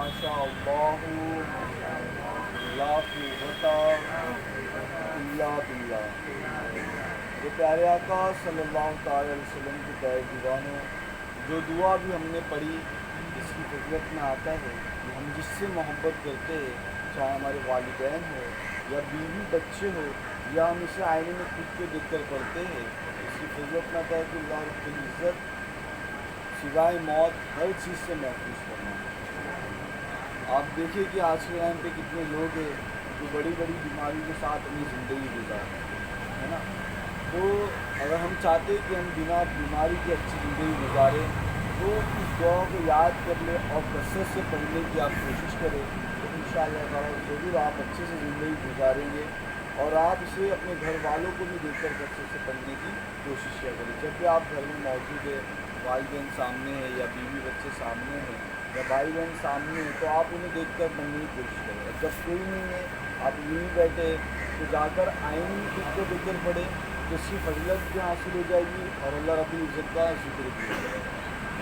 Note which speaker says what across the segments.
Speaker 1: ماشاء اللہ لا قوت الا باللہ۔ یہ پیارے آقا صلی اللہ تعالی علیہ وسلم کے پیارے دیوانوں، جو دعا بھی ہم نے پڑھی اس کی فضیلت میں آتا ہے کہ ہم جس سے محبت کرتے ہیں، چاہے ہمارے والدین ہو یا بیوی بچے ہو یا ہم اسے آئینے میں خود کو دیکھ کر پڑھتے ہیں، اس کی فضیلت میں آتا ہے کہ اللہ رب العزت سوائے موت ہر چیز سے محفوظ کرنا ہے۔ آپ دیکھیں کہ آج کے ٹائم پہ کتنے لوگ ہیں جو بڑی بڑی بیماری کے ساتھ اپنی زندگی گزار رہے ہیں، ہے نا؟ تو اگر ہم چاہتے کہ ہم بنا بیماری کی اچھی زندگی گزاریں تو اس دعا کو یاد کر لیں اور کثرت سے پڑھنے کی آپ کوشش کریں، تو انشاءاللہ تعالیٰ ضرور آپ اچھے سے زندگی گزاریں گے، اور آپ اسے اپنے گھر والوں کو بھی دیکھ کر کثرت سے پڑھنے کی کوشش کیا کریں۔ جب بھی آپ گھر میں موجود ہے، والدین سامنے ہیں یا بیوی بچے سامنے ہیں یا بھائی بہن سامنے ہیں، تو آپ انہیں دیکھ کر پڑھنے کی کوشش کریں، اور جب کوئی نہیں ہے آپ یوں ہی بیٹھے تو جا کر آئینے میں خود کو دیکھ کر پڑھیں، تو اس کی فضیلت بھی حاصل ہو جائے گی اور اللہ رب العزت کا ذکر بھی ہو جائے گا۔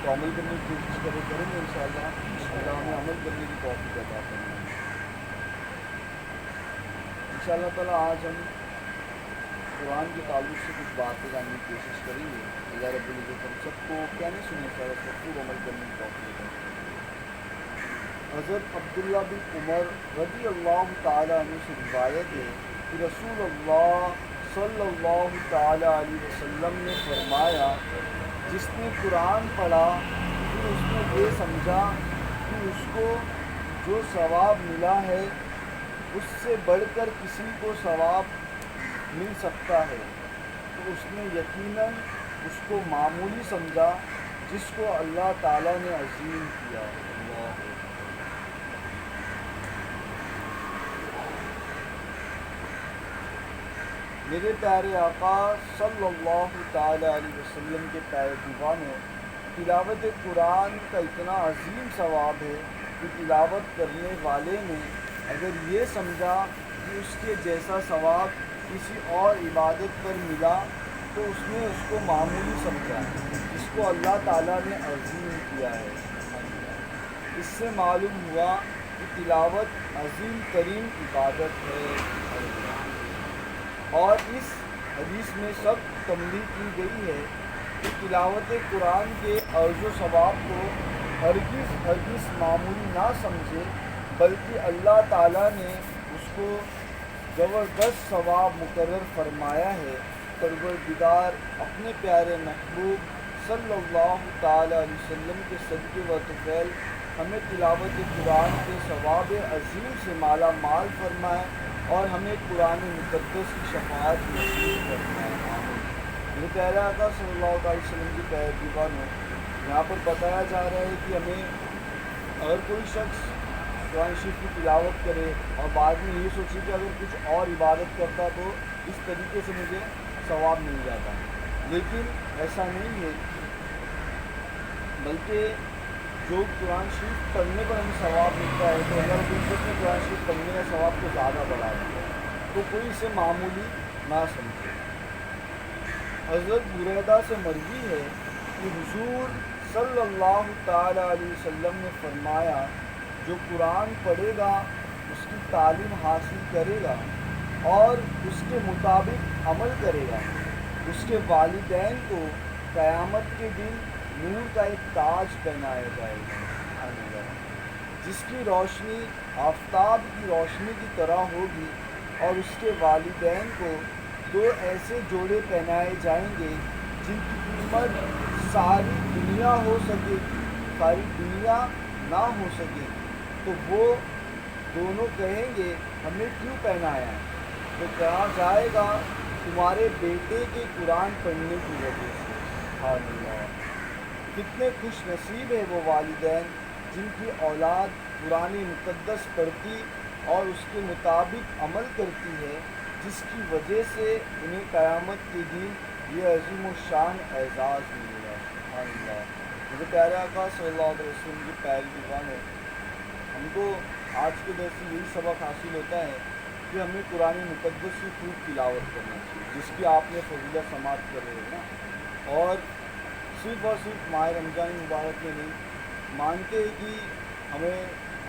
Speaker 1: تو عمل کرنے کی کوشش کریں گے انشاءاللہ، اللہ ہمیں عمل کرنے کی توفیق عطا فرمائے۔ انشاءاللہ تعالیٰ آج ہم قرآن کے تعلق سے کچھ باتیں جاننے کی کوشش کریں گے۔ اللہ رب العزت ہم سب کو کہنے سننے سے سب کو عمل کرنے کی توفیق عطا فرمائے۔ حضرت عبداللہ بن عمر رضی اللہ تعالیٰ عنہ سے روایت ہے کہ رسول اللہ صلی اللہ تعالیٰ علیہ وسلم نے فرمایا، جس نے قرآن پڑھا پھر اس نے یہ سمجھا کہ اس کو جو ثواب ملا ہے اس سے بڑھ کر کسی کو ثواب مل سکتا ہے، تو اس نے یقیناً اس کو معمولی سمجھا جس کو اللہ تعالیٰ نے عظیم کیا۔ اللہ میرے پیارے آقا صلی اللہ تعالیٰ علیہ وسلم کے پیارے دیوانوں، تلاوت قرآن کا اتنا عظیم ثواب ہے کہ تلاوت کرنے والے نے اگر یہ سمجھا کہ اس کے جیسا ثواب کسی اور عبادت پر ملا تو اس نے اس کو معمولی سمجھا جس کو اللہ تعالیٰ نے عظیم کیا ہے۔ اس سے معلوم ہوا کہ تلاوت عظیم ترین عبادت ہے، اور اس حدیث میں سخت تنبیہ کی گئی ہے کہ تلاوت قرآن کے عرض و ثواب کو ہرگز معمولی نہ سمجھے، بلکہ اللہ تعالیٰ نے اس کو زبردست ثواب مقرر فرمایا ہے۔ پروردگار اپنے پیارے محبوب صلی اللہ تعالیٰ علیہ وسلم کے صدقے و طفیل ہمیں تلاوت قرآن کے ثواب عظیم سے مالا مال فرمائے اور ہمیں قرآن مقدس کی شفاعت نصیب فرمائے، آمین۔ میرے پیارے آقا صلی اللہ علیہ وسلم کی پیارے دیوانوں، یہاں پر بتایا جا رہا ہے کہ ہمیں اگر کوئی شخص قرآن شریف کی تلاوت کرے اور بعد میں یہ سوچے کہ اگر کچھ اور عبادت کرتا تو اس طریقے سے مجھے ثواب مل جاتا، لیکن ایسا نہیں ہے، بلکہ جو قرآن شریف پڑھنے پر ہمیں ثواب ملتا ہے تو اللہ رب العزت نے قرآن شریف پڑھنے کا ثواب کو زیادہ بڑھا دیا ہے، تو کوئی اسے معمولی نہ سمجھے۔ حضرت بریدہ سے مروی ہے کہ حضور صلی اللہ تعالیٰ علیہ وسلم نے فرمایا، جو قرآن پڑھے گا اس کی تعلیم حاصل کرے گا اور اس کے مطابق عمل کرے گا، اس کے والدین کو قیامت کے دن نور کا ایک تاج پہنایا جائے گا، جس کی روشنی آفتاب کی روشنی کی طرح ہوگی، اور اس کے والدین کو دو ایسے جوڑے پہنائے جائیں گے جن کی قیمت ساری دنیا ہو سکے، ساری دنیا نہ ہو سکے، تو وہ دونوں کہیں گے ہمیں کیوں پہنایا ہے؟ تو کہا جائے گا تمہارے بیٹے کے قرآن پڑھنے کی وجہ سے۔ سبحان اللہ، کتنے خوش نصیب ہے وہ والدین جن کی اولاد قرآن مقدس پڑھتی اور اس کے مطابق عمل کرتی ہے، جس کی وجہ سے انہیں قیامت کے دن یہ عظیم و شان اعزاز ملے گا۔ سبحان اللہ۔ میرے پیارے آقا صلی اللہ علیہ وسلم کی پیاری دیوانوں، ہم کو آج کے دور سے یہی سبق حاصل ہوتا ہے کہ ہمیں قرآن مقدس کی خوب تلاوت کرنا چاہیے، جس کی آپ نے فضیلت سماعت کر رہے ہیں نا، اور صرف ماہ رمضان مبارک میں نہیں، مانتے ہیں کہ ہمیں